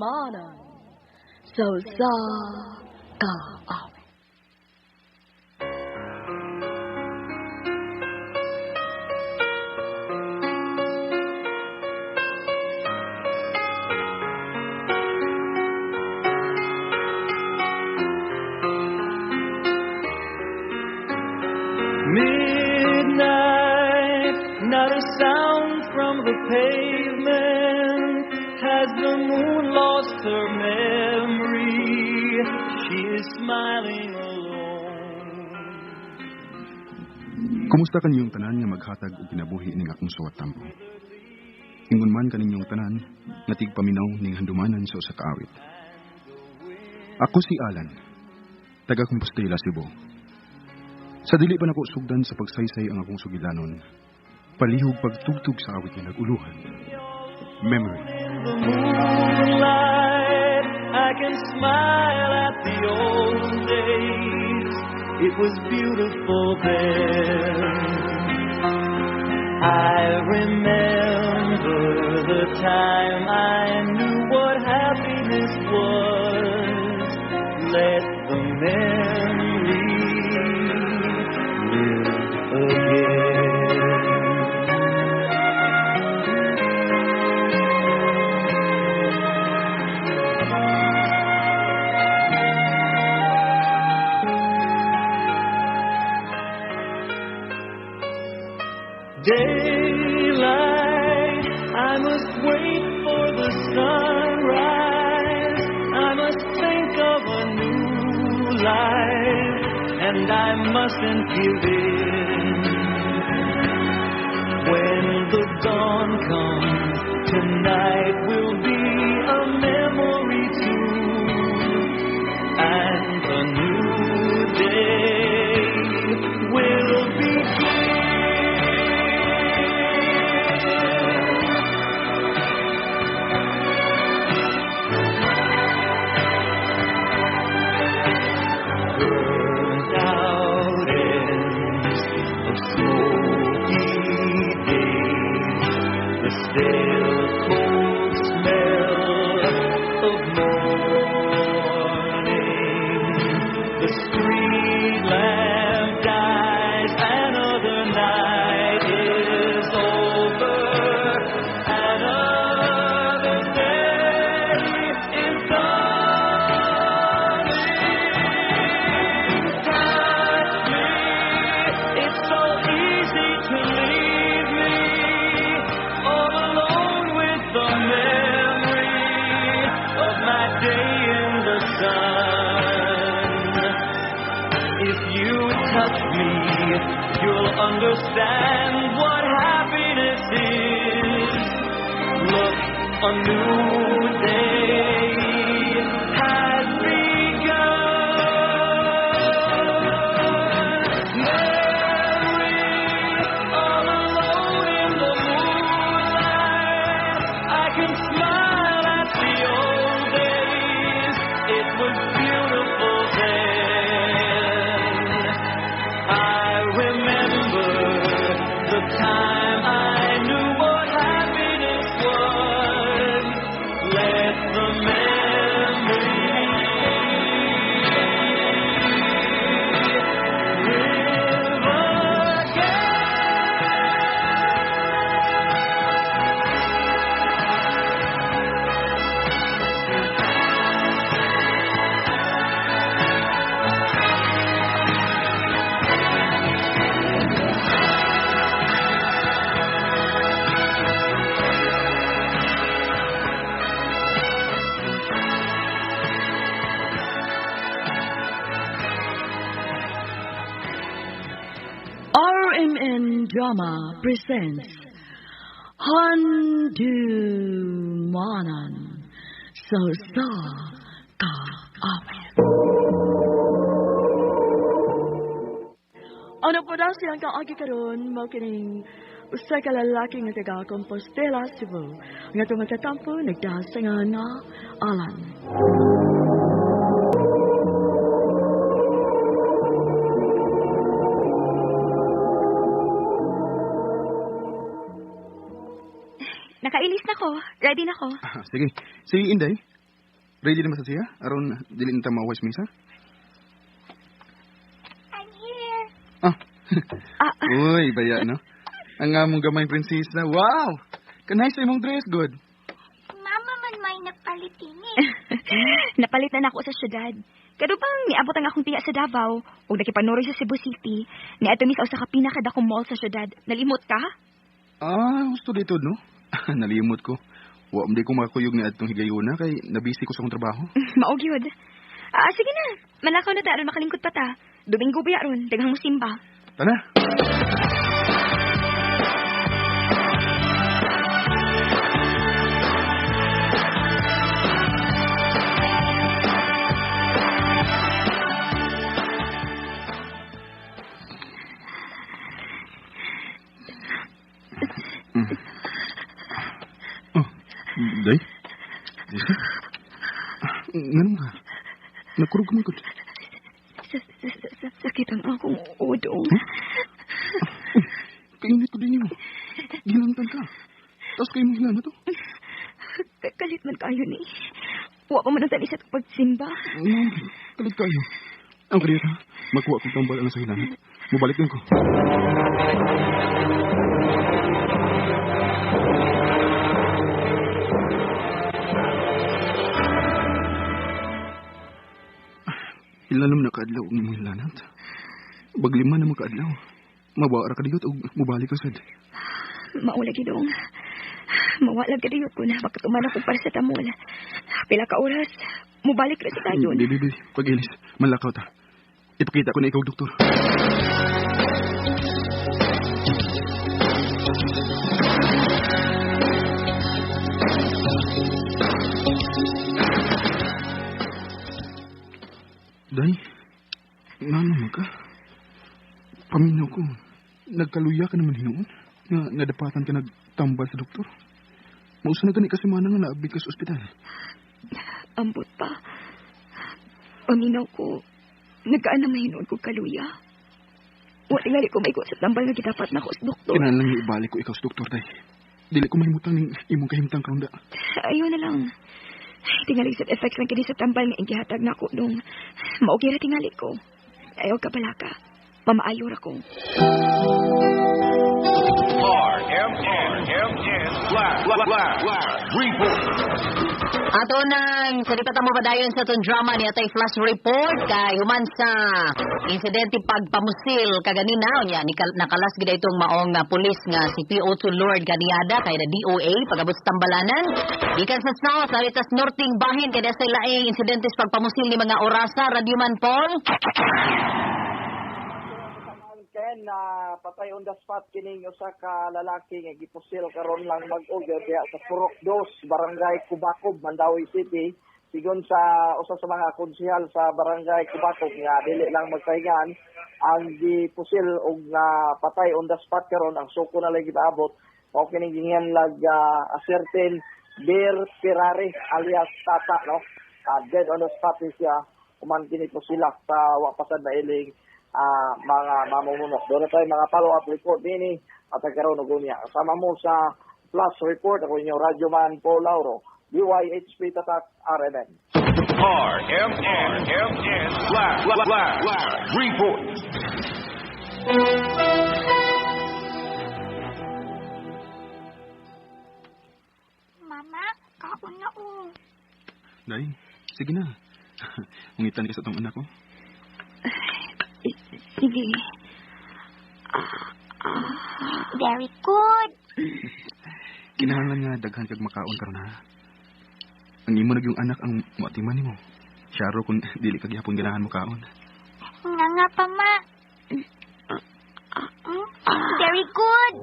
manan so sa kaawit. Midnight, not a sound from the pavement. Has the moon lost her memory? She is smiling alone. Kumusta kaninyong tanan nga maghatag og kinabuhi ning akong suwat tampo? Ingon man kaninyong tanan nga tigpaminaw ning handumanan sa usa ka awit. Ako si Alan, taga Compostela, Cebu. Sa dili pa nako sugdan sa pagsaysay ang akong sugilanon, palihog pagtugtog sa awit nga naguluhan. Memory. The moonlight, I can smile at the old days. It was beautiful then. I remember the time I knew what happiness was. Let the memory live again. Daylight, I must wait for the sunrise. I must think of a new life, and I mustn't give in. When the dawn comes, tonight will be a memory too, and a new day will begin. Stale cold smell of morning. The street lamp dies, another night is over, another day is dawning. Touch me, it's so easy to leave me all alone with the memory of my day in the sun. If you touch me, you'll understand what happiness is. Look, a new day has begun. Memory, all alone in the moonlight, I can smile at the old days. It was beautiful then. I remember the time I knew what happiness was. Let the memory live again. RMN Drama presents Handumanan so sa kaawit. Ano po daw siyang kaagi karon mao kining usa ka lalaki nga taga Compostela, Cebu. Nga tungod sa tampo nagdasangan nga Alan. Nakailis na ko. Ready na ko. Sige. Si Inday. Ready naman sa siya? Aron, dili nita mawais misa? I'm here. Ah. Uy, baya, no? Ang among gamay prinsesa. Wow! Kanay sa imong dress, good. Mama man may napalitin eh. Napalit na ako sa syudad. Kado bang niabot ang akong tiya sa Davao o nakipanuroy sa Cebu City, ni ato mi sa usa ka pinakadakong mall sa syudad. Nalimot ka? Gusto dito, no? Nalimot ko. Wa mo di ko makakuyog ni atong higayuna kay nabisi ko sa akong trabaho. Maog yun. Sige na. Malakaw na ta aron makalingkod pa ta. Domingo ba yaron? Daghang musimba. Tana! Day? Ganun ka? Nagkurog ka mo ikot. Sakit ang akong udong. Kainit ko din yun. Ginantan ka. Tapos kayo mo hinana to. Kalit man kayo ni. Wa pa man ang talisat ko pagsimba. Kalit kayo. Ang kalita, magkuha kong tambal ang sa hilanat. Mabalik din ko. Ilalam na kaadlaw ang imong hilanat. Baglima na mga kaadlaw. Mabawara ka diyot o mubalik ka sad. Maula gidong. Mawala ka diyot ko na makatuman ako para sa tamol. Pila ka oras, mubalik na si tayo. Bibi, pag-ilis, malakaw ta. Ipakita ko na ikaw, doktor. Day, ngano mo ka? Paminaw ko, nagkaluya ka naman hinoon. Nadapatan ka nagtambal sa doktor. Mausa na gani kasi manang nga naabig ka sa ospital. Ambot pa. Paminaw ko, nagkaan na mahinoon ko kaluya. Wa tingali ko maigo sa tambal nga gitapat na ko sa doktor. Kinahanglan nga ibalik ko ikaw sa doktor, day. Dili ko mahimutang ning imong kahimtang karonda. Ayaw na lang. Tingali sa effects ng kini sa tambal nga igihatag na ako nung maugir tingali ko. Ayaw ka balaka. Mamaayo ra ko. Report. Ato nang salita mo ba dayon sa itong drama ni Atay Flash Report kay human sa insidente pagpamusil kaganina niya nakalas gid itong maong pulis nga si PO2 Lord Kaniada kay na DOA pagabot sa Tambalanan gikan sa South Saritas Norting bahin kay sa laing insidente pagpamusil ni mga orasa Radio Man Paul. Na patay on the spot kining usa ka lalaki nga gipusil karon lang mag-og diha sa Purok 2 Barangay Kubacob Mandawi City sigon sa usa sa mga konsehal sa Barangay Kubacob nga dili lang magpahingan ang gipusil og patay on the spot karon ang suko na lagi giabot mao kining ginganlag a certain Bir Ferrari alias Tata no dead on the spot siya kuman kini pusilak sa wa pasad na iling mga mamumunos. Doon na tayo mga follow-up report din at nagkaroon ng gunya. Kasama mo sa Plus Report, ako inyo, Radyo Man Paul Lauro, BYHP Tatak, RMN. RMN Flash Report. Mama, kaon na Day, sige na. Ungitan ka sa itong anak ko. Sige. Very good. Kinahanglan nga daghan kag makaon karon ha. Ang imo nag yung anak ang muatiman nimo. Syaro kung dili kag gyapon ganahan mo kaon. Nga pa, ma. Very good.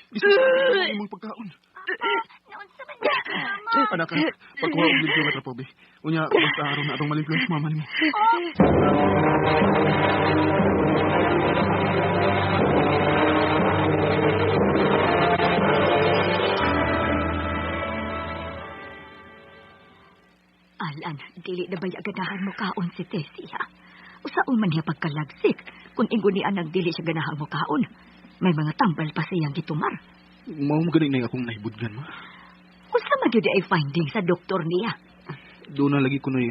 Isi imong pagkaon. Naunsa man niya, mama. Anak, pagkuha og limpyo nga trapobe. Unya basta aron na atong malimpyo sa mama nimo. Alan, dili na baya ganahan mo kaon si Tessie, ha? Usaon man niya pagkalagsik, kung ingon niya nang dili siya ganahan mo kaon. May mga tambal pa siyang gitumar. Mao mo ganing na akong nahibudgan, ma. Usa man yun ay finding sa doktor niya. Doon na lagi ko na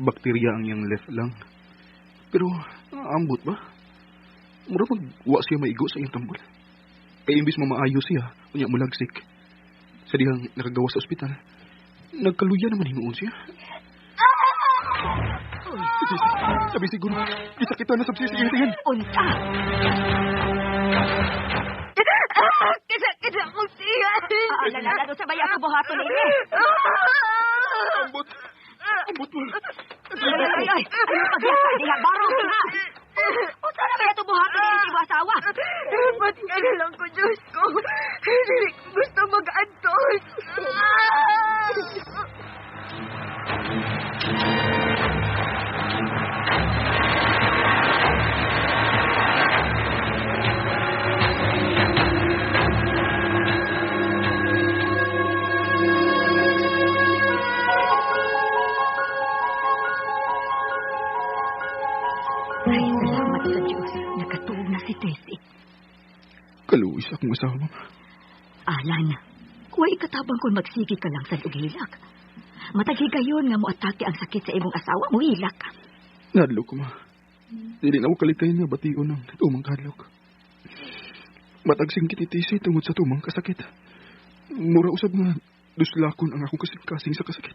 bakterya ang iyang left lung. Pero, ambot ba? Mura wa siya maigo sa iyang tambal. Kaya imbis mamaayo siya, unya mulagsik. Sa dihang nakagawa sa ospital, nagkaluya naman hinuon siya. Sabi siguro, kita na sa psisiyahin. Unta! Kisa ko siya! Lalo sa baya ko buhaton ini. Ambot! Ambot mo! Ay! Ano pagyasa? Diha, baro nga! O sana ba ito buhaton ini si asawa? Ba't nga na lang ko, Diyos ko? Hindi ko gusto mag-antos. Ay, salamat sa Diyos. Nakatuog na si Tessie. Kaluwis akong asawa, ma. Alan, huwag ikatabang kung magsigi ka lang sa lugilak. Matagi gayon nga mo atake ang sakit sa imong asawa mo, hilak ka. Nadlo ko, ma. Dili na ako kalitayin nga bation ng tumang kadlok. Matagsing kititisi tungod sa tumang kasakit. Mura usab nga duslakon ang akong kasing sa kasakit.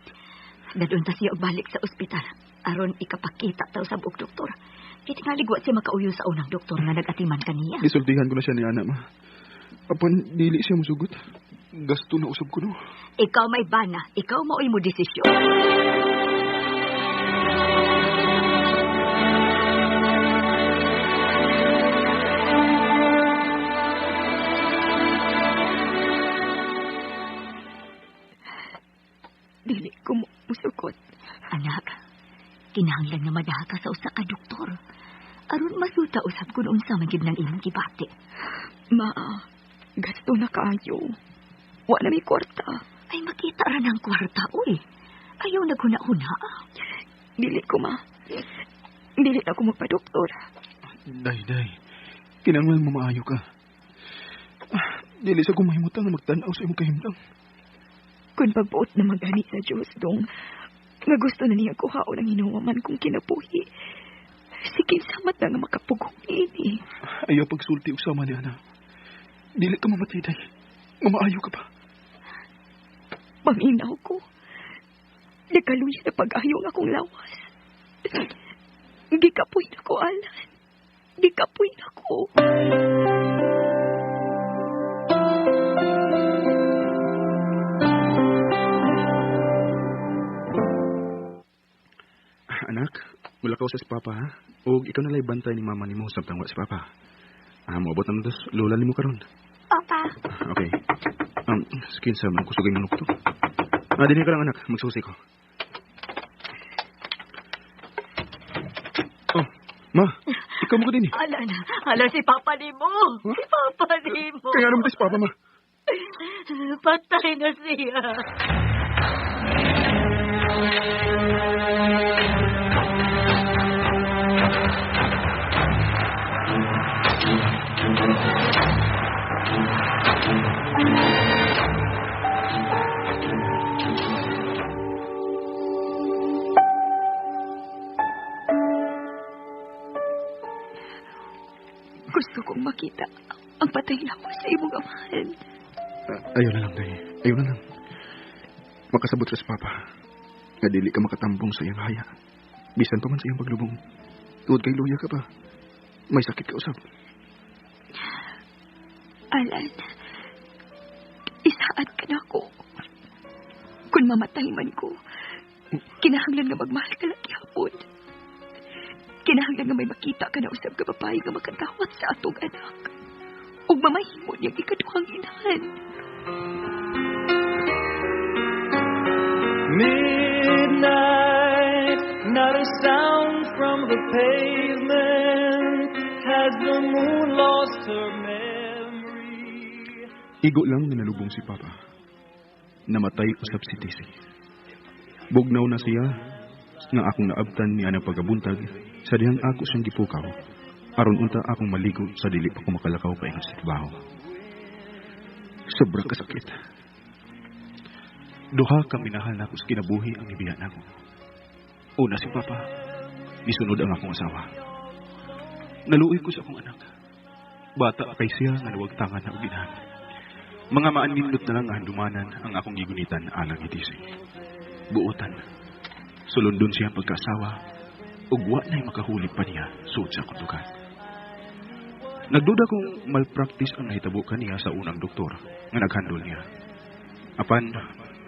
Dadun ta siya balik sa ospital. Aron ikapakita tayo sa buong doktor. Kiti nga ligwat siya makauyo sa unang doktor nga nag-atiman kaniya. Gisultihan ko na siya ni Ana, ma. Apan, dili siya musugot. Gasto na usab ko, no? Ikaw may bana. Ikaw maoy mo desisyon. Dili ko mo musugot. Anak, kinahanglan nga madaha ka sa usa ka doktor. Aron masuta usab kun unsa man gid nang imong gibati. Ma, gasto na kaayo. Wa na may kwarta. Ay makita ra ng kwarta, uy. Ayaw naghuna-huna. Dili ko, ma. Dili ako magpa-doktor. Day. Kinahanglan mo maayo ka. Dili sa kumahimutang na magtanaw sa imong kahimtang. Kung pagbuot na magani sa Diyos, dong, nga gusto na niya kuhaon ang hinuwaman kong kinabuhi. Sige, samat na nga makapugong ini. Ayaw pagsulti usama ni Ana. Dili ka mamatay, day. Mamaayo ka pa. Paminaw ko. Nakaluya na pag-ayong akong lawas. Gikapoy na ko, Alan. Gikapoy na ko. Anak, wala ka sa Papa, ha? O ikaw nalay bantay ni mama ni mo samtang wala si Papa. Maabot na dos, lola ni mo karon. Papa. Okay. Skin sa mga kusugay manok to. Dini ka lang, anak. Magsusi ko. Oh, ma. Ikaw mo ko din eh. Ala si Papa ni mo. Huh? Si Papa ni mo. Kaya naman si Papa, ma. Patay na siya. Gusto kong makita ang patay lawas sa imong amahan. Ayaw na lang, day. Ayaw na lang. Makasabot sa Papa. Nga dili ka makatambong sa iyang haya. Bisan pa man sa iyang paglubong. Tuod kay luya ka pa. May sakit ka usap. Alan, isaad ka na ako. Kung mamatay man ko, kinahanglan nga magmahal ka lang ihapon. Kinahanglan nga may makita ka na usab ka babae nga makadawat sa atong anak. Ug mamahimo niyang ikaduhang inahan. Midnight, not a sound from the pavement. Has the moon lost her memory? Igo lang na nalubong si Papa. Namatay usab si Tisi. Bugnaw na siya, nga akong naabtan niya ng pagabuntag sa dihang ako siyang gipukaw aron unta akong maligo sa dili pa ko makalakaw paingon sa trabaho. Sobrang kasakit. Duha ka minahal na ako sa kinabuhi ang ibiyan ako. Una si Papa, nisunod ang akong asawa. Naluoy ko sa akong anak. Bata kay siya nga nawagtangan na uginahan. Mga maanindot na lang nga handumanan ang akong gigunitan alang itising. Buotan, sulundon siya ang pagkasawa, ug wa na'y makahulip pa niya suot sa kundugan. Nagduda kong malpractice ang nahitabo kaniya sa unang doktor nga naghandol niya. Apan,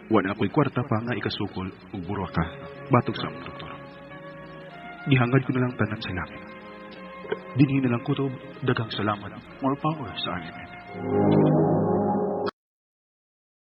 wala ako'y kwarta pa nga ikasukol ug burwaka batok sa among doktor. Gihangad ko na lang tanan sa langit. Dinhi na lang kutob, daghang salamat, more power sa alimen.